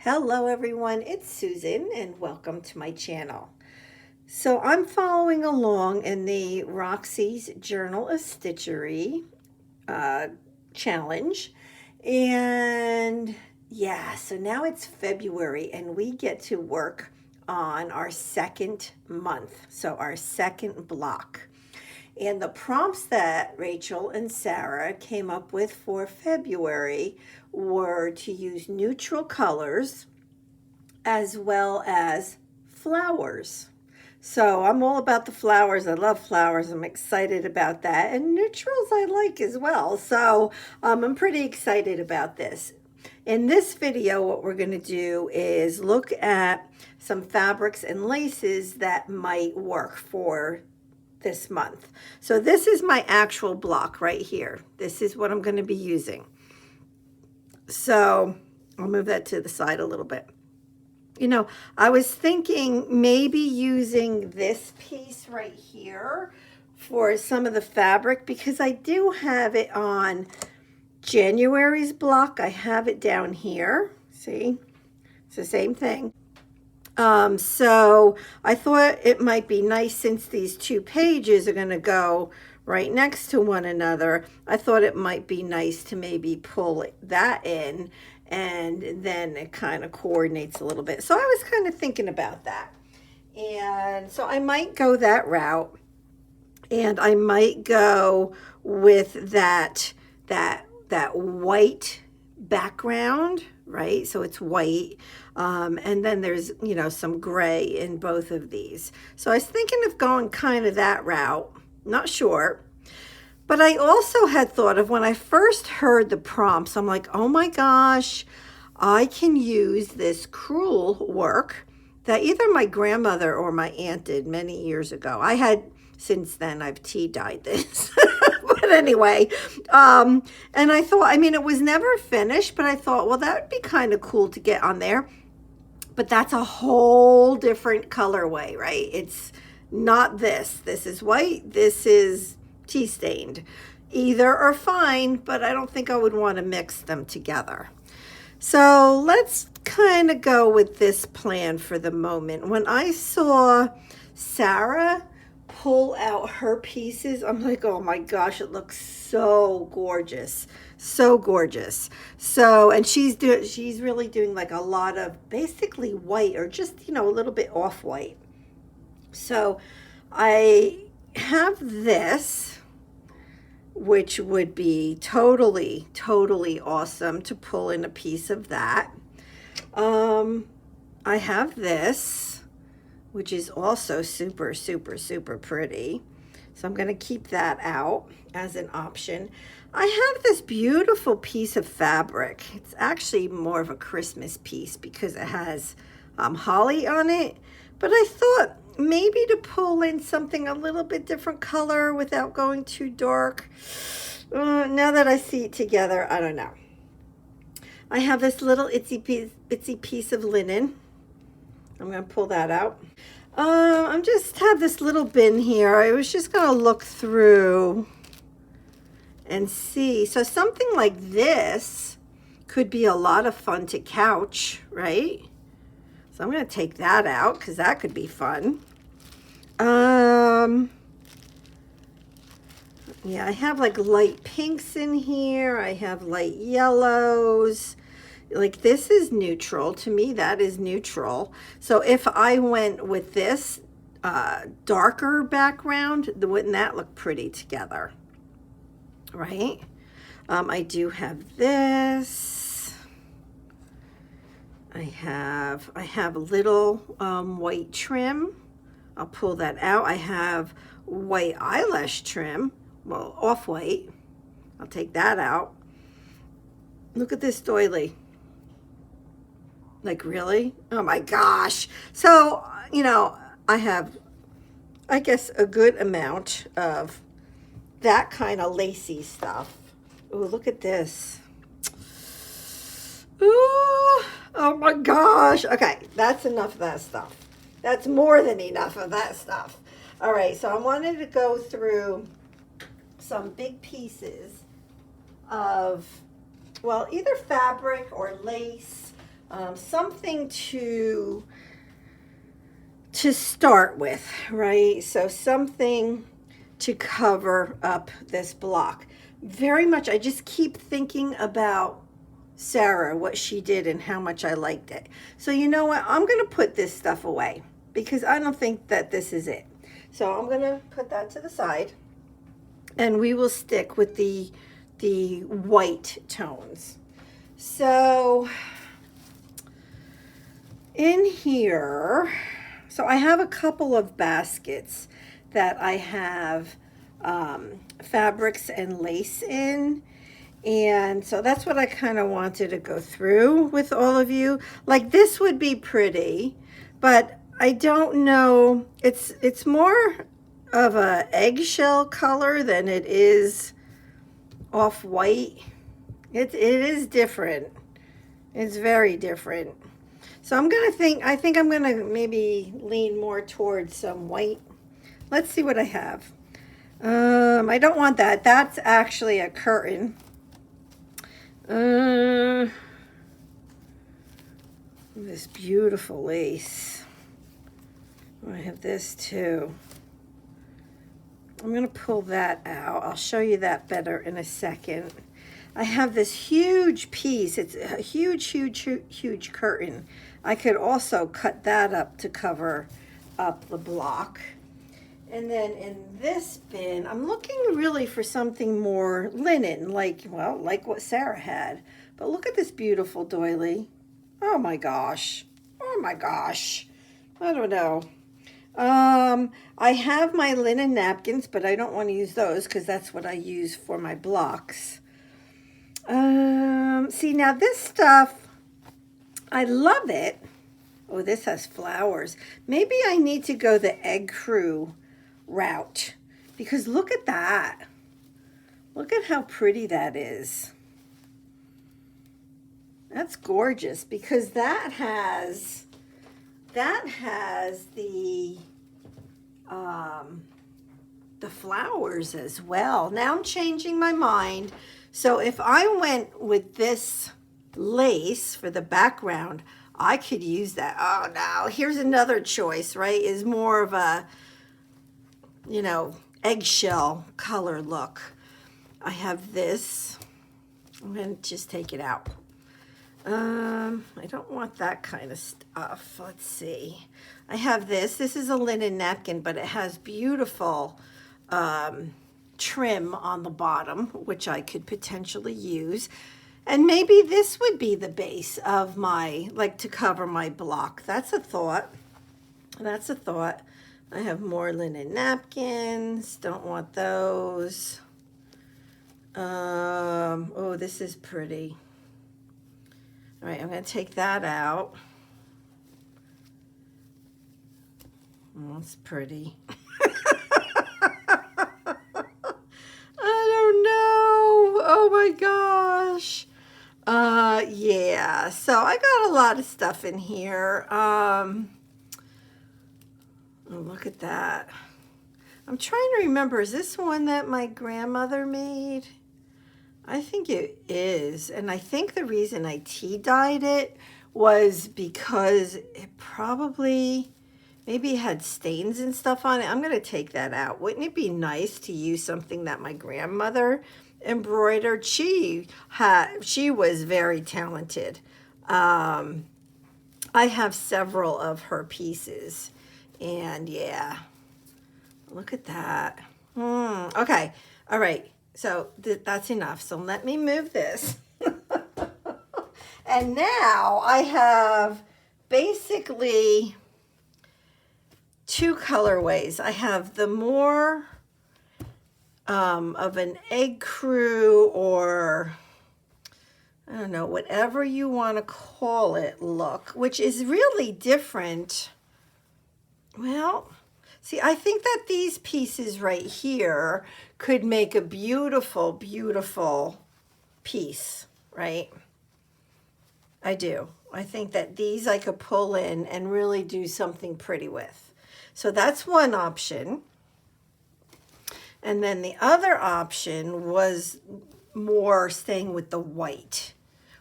Hello everyone, it's Susan and welcome to my channel. So I'm following along in the Roxy's Journal of Stitchery uh, challenge. And yeah, so now it's February and we get to work on our second month. So our second block. And the prompts that Rachel and Sarah came up with for February were to use neutral colors as well as flowers. So I'm all about the flowers. I love flowers. I'm excited about that. And neutrals I like as well. So I'm pretty excited about this. In this video, what we're going to do is look at some fabrics and laces that might work for this month. So this is my actual block right here. This is what I'm going to be using. So I'll move that to the side a little bit. You know, I was thinking maybe using this piece right here for some of the fabric because I do have it on January's block. I have it down here. See, it's the same thing. So I thought it might be nice since these two pages are going to go right next to one another. I thought it might be nice to maybe pull that in and then it kind of coordinates a little bit. So I was kind of thinking about that. And so I might go that route and I might go with that white background, right? So it's white. And then there's, you know, some gray in both of these. So I was thinking of going kind of that route, not sure. But I also had thought of when I first heard the prompts, I'm like, oh my gosh, I can use this crewel work that either my grandmother or my aunt did many years ago. Since then, I've tea dyed this. But anyway, and I thought, I mean, it was never finished, but I thought, well, that would be kind of cool to get on there. But that's a whole different colorway, right? It's not this. This is white. This is tea stained. Either are fine, but I don't think I would want to mix them together. So let's kind of go with this plan for the moment. When I saw Sarah pull out her pieces, I'm like, oh my gosh, it looks so gorgeous. So gorgeous. So, and she's really doing like a lot of basically white or just, you know, a little bit off white. So I have this, which would be totally awesome to pull in a piece of that. I have this, which is also super pretty. So I'm going to keep that out as an option. I have this beautiful piece of fabric. It's actually more of a Christmas piece because it has holly on it. But I thought maybe to pull in something a little bit different color without going too dark. Now that I see it together, I don't know. I have this little itsy piece of linen. I'm going to pull that out. I just have this little bin here. I was just going to look through and see. So something like this could be a lot of fun to couch, right? So I'm going to take that out because that could be fun. Yeah, I have like light pinks in here. I have light yellows. Like this is neutral. To me, that is neutral. So if I went with this darker background, wouldn't that look pretty together? Right? I do have this. I have little white trim. I'll pull that out. I have white eyelash trim. Well, off-white. I'll take that out. Look at this doily. Like, really? Oh my gosh. So, you know, I have, I guess, a good amount of that kind of lacy stuff. Ooh, look at this. Ooh, oh my gosh. Okay, that's enough of that stuff. That's more than enough of that stuff. All right, so I wanted to go through some big pieces of, well, either fabric or lace something to start with, right? So something to cover up this block. Very much, I just keep thinking about Sarah, what she did and how much I liked it. So you know what? I'm going to put this stuff away because I don't think that this is it. So I'm going to put that to the side and we will stick with the white tones. So in here, so I have a couple of baskets that I have fabrics and lace in. And so that's what I kind of wanted to go through with all of you. Like this would be pretty, but I don't know. It's more of a eggshell color than it is off-white. It is different. It's very different. So I think I'm gonna maybe lean more towards some white. Let's see what I have. I don't want that. That's actually a curtain. This beautiful lace. I have this too. I'm gonna pull that out. I'll show you that better in a second. I have this huge piece. It's a huge curtain. I could also cut that up to cover up the block. And then in this bin, I'm looking really for something more linen, like what Sarah had. But look at this beautiful doily. Oh my gosh. Oh my gosh. I don't know. I have my linen napkins, but I don't want to use those because that's what I use for my blocks. See, now this stuff, I love it. Oh, this has flowers. Maybe I need to go the egg crew route because look at that. Look at how pretty that is. That's gorgeous because that has the flowers as well. Now I'm changing my mind. So if I went with this lace for the background, I could use that. Oh, no, here's another choice, right? Is more of a, you know, eggshell color look. I have this. I'm going to just take it out. I don't want that kind of stuff. Let's see. I have this. This is a linen napkin, but it has beautiful trim on the bottom, which I could potentially use. And maybe this would be the base of my, like to cover my block. That's a thought. That's a thought. I have more linen napkins. Don't want those. Oh, this is pretty. All right, I'm going to take that out. Oh, that's pretty. I don't know. Oh my gosh. Yeah, so I got a lot of stuff in here. Oh, look at that. I'm trying to remember, is this one that my grandmother made? I think it is. And I think the reason I tea-dyed it was because it probably, maybe it had stains and stuff on it. I'm going to take that out. Wouldn't it be nice to use something that my grandmother embroidered? She was very talented. I have several of her pieces. And yeah, look at that. Okay. All right. So that's enough. So let me move this. And now I have basically two colorways. I have the more of an egg crew, or I don't know, whatever you want to call it, look, which is really different. Well, see, I think that these pieces right here could make a beautiful, beautiful piece, right? I do. I think that these I could pull in and really do something pretty with. So that's one option. And then the other option was more staying with the white,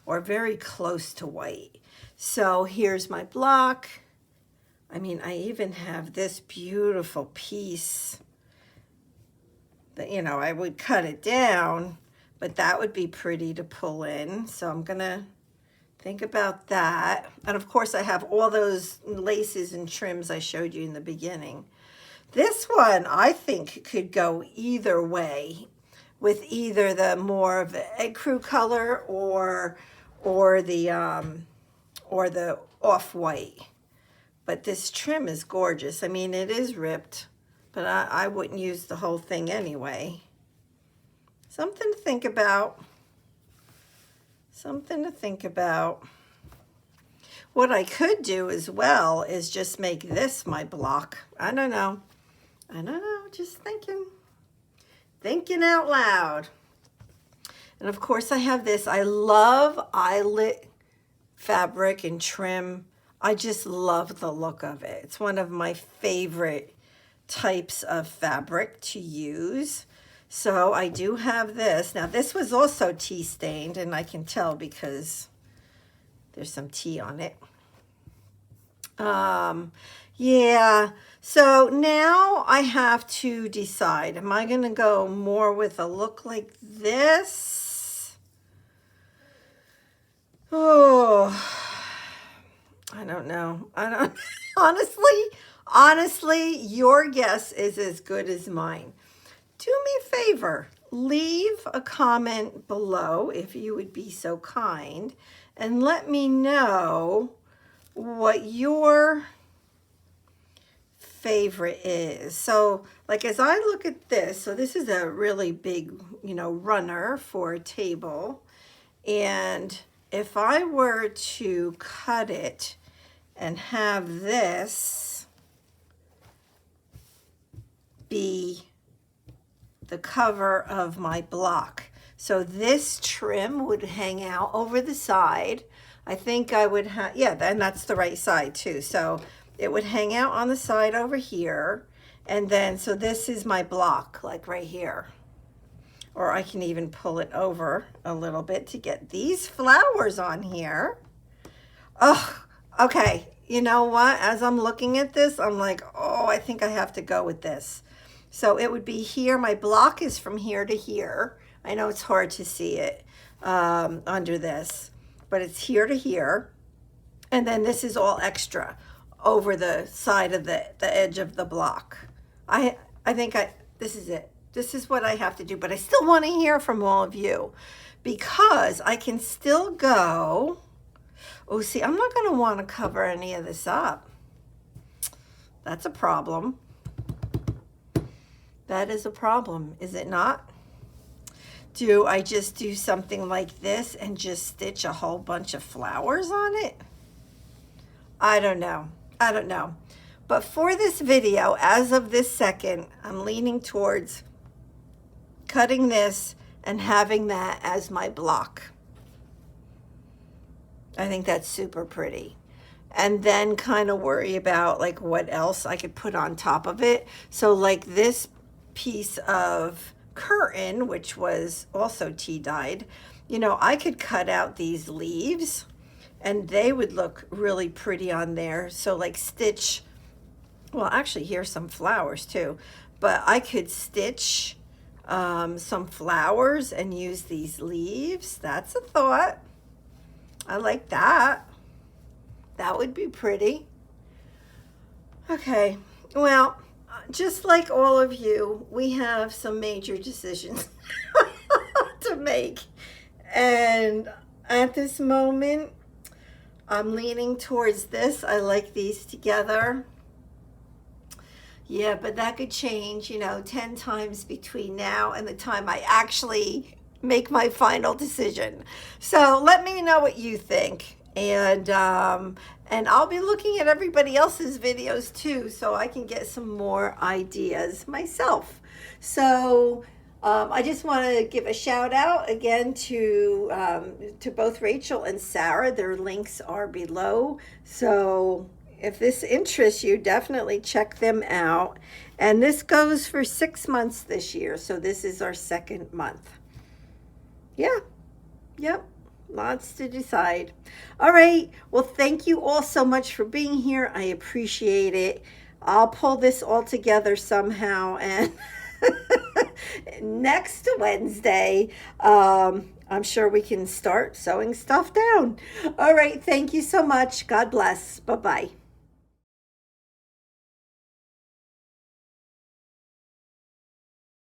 or very close to white. So here's my block. I mean, I even have this beautiful piece that, you know, I would cut it down, but that would be pretty to pull in. So I'm gonna think about that. And of course I have all those laces and trims I showed you in the beginning. This one I think could go either way, with either the more of the ecru color or the off-white. But this trim is gorgeous. I mean, it is ripped, but I wouldn't use the whole thing anyway. Something to think about. Something to think about. What I could do as well is just make this my block. I don't know, just thinking out loud. And of course I have this. I love eyelet fabric and trim. I just love the look of it. It's one of my favorite types of fabric to use. So I do have this. Now this was also tea stained, and I can tell because there's some tea on it. Yeah, so now I have to decide, am I gonna go more with a look like this? Oh, I don't know. Honestly, your guess is as good as mine. Do me a favor, leave a comment below if you would be so kind, and let me know what your favorite is. So like as I look at this, so this is a really big, you know, runner for a table. And if I were to cut it and have this be the cover of my block, so this trim would hang out over the side. I think I would have, yeah, and that's the right side too. So it would hang out on the side over here. And then, so this is my block, like right here. Or I can even pull it over a little bit to get these flowers on here. Oh, okay. You know what? As I'm looking at this, I'm like, oh, I think I have to go with this. So it would be here. My block is from here to here. I know it's hard to see it under this, but it's here to here. And then this is all extra over the side of the edge of the block. I think this is it. This is what I have to do, but I still want to hear from all of you, because I can still go, oh, see, I'm not going to want to cover any of this up. That's a problem. That is a problem, is it not? Do I just do something like this and just stitch a whole bunch of flowers on it? I don't know. I don't know. But for this video, as of this second, I'm leaning towards cutting this and having that as my block. I think that's super pretty. And then kind of worry about like what else I could put on top of it. So like this piece of curtain, which was also tea dyed, you know, I could cut out these leaves and they would look really pretty on there. So like stitch, well, actually here's some flowers too, but I could stitch some flowers and use these leaves. That's a thought. I like that. That would be pretty. Okay, well, just like all of you, we have some major decisions to make. And at this moment, I'm leaning towards this. I like these together. Yeah, but that could change, you know, 10 times between now and the time I actually make my final decision. So let me know what you think. And I'll be looking at everybody else's videos too, so I can get some more ideas myself. So I just want to give a shout out again to both Rachel and Sarah. Their links are below. So if this interests you, definitely check them out. And this goes for 6 months this year. So this is our second month. Yeah. Yep. lots to decide. All right. Well, thank you all so much for being here. I appreciate it. I'll pull this all together somehow. And next Wednesday, I'm sure we can start sewing stuff down. All right. Thank you so much. God bless. Bye bye.